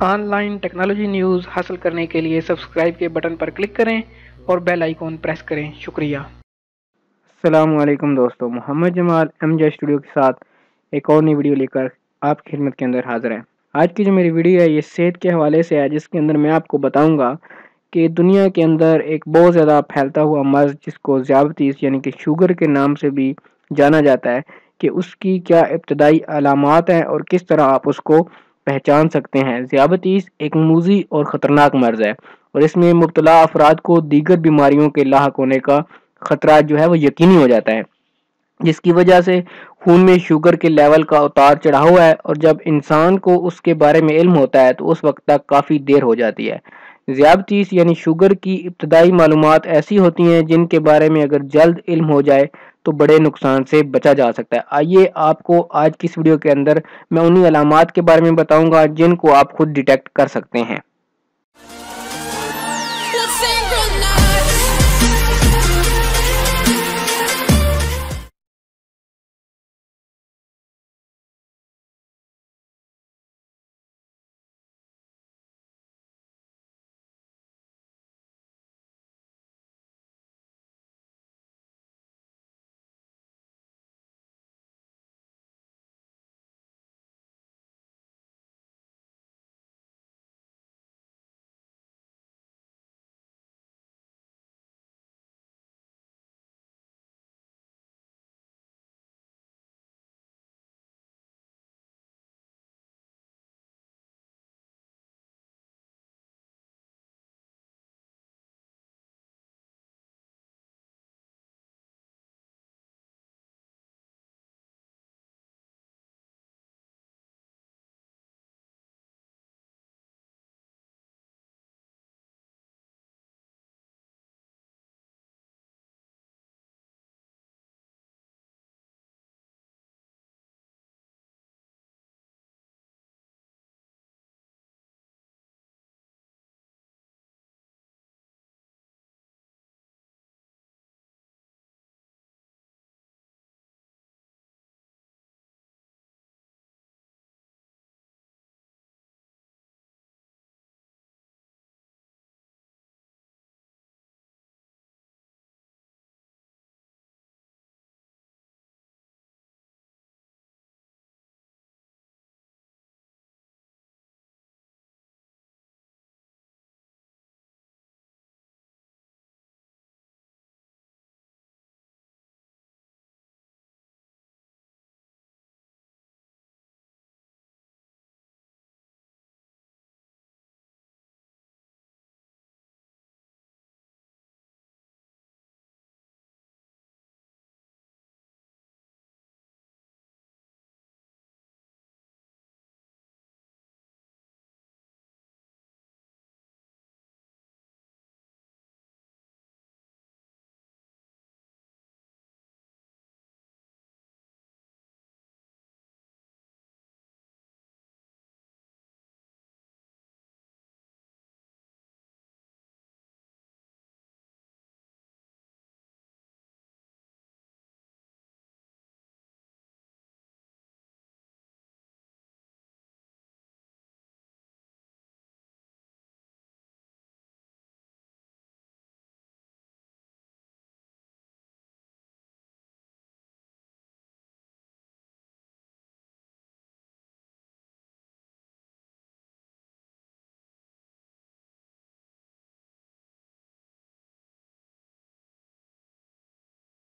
On line technology news حاصل کرنے کے لیے سبسکرائب کے بٹن پر کلک کریں اور بیل آئیکن پریس کریں۔ شکریہ۔ السلام علیکم دوستو، محمد جمال ایم جے اسٹوڈیو کے ساتھ ایک اور نئی ویڈیو لے کر آپ کی خدمت کے اندر حاضر ہے۔ آج کی جو میری ویڈیو ہے یہ صحت کے حوالے سے ہے، جس کے اندر میں آپ کو بتاؤں گا کہ دنیا کے اندر ایک بہت زیادہ پھیلتا ہوا مرض جس کو ذیابطیس یعنی کہ شوگر کے نام سے بھی جانا جاتا ہے، کہ اس کی کیا ابتدائی علامات ہیں اور کس طرح آپ اس کو پہچان سکتے ہیں۔ ذیابطیس ایک موذی اور خطرناک مرض ہے اور اس میں مبتلا افراد کو دیگر بیماریوں کے لاحق ہونے کا خطرہ جو ہے وہ یقینی ہو جاتا ہے، جس کی وجہ سے خون میں شوگر کے لیول کا اتار چڑھاؤ ہے، اور جب انسان کو اس کے بارے میں علم ہوتا ہے تو اس وقت تک کافی دیر ہو جاتی ہے۔ ذیابطیس یعنی شوگر کی ابتدائی معلومات ایسی ہوتی ہیں جن کے بارے میں اگر جلد علم ہو جائے تو بڑے نقصان سے بچا جا سکتا ہے۔ آئیے آپ کو آج کی اس ویڈیو کے اندر میں انہی علامات کے بارے میں بتاؤں گا جن کو آپ خود ڈیٹیکٹ کر سکتے ہیں۔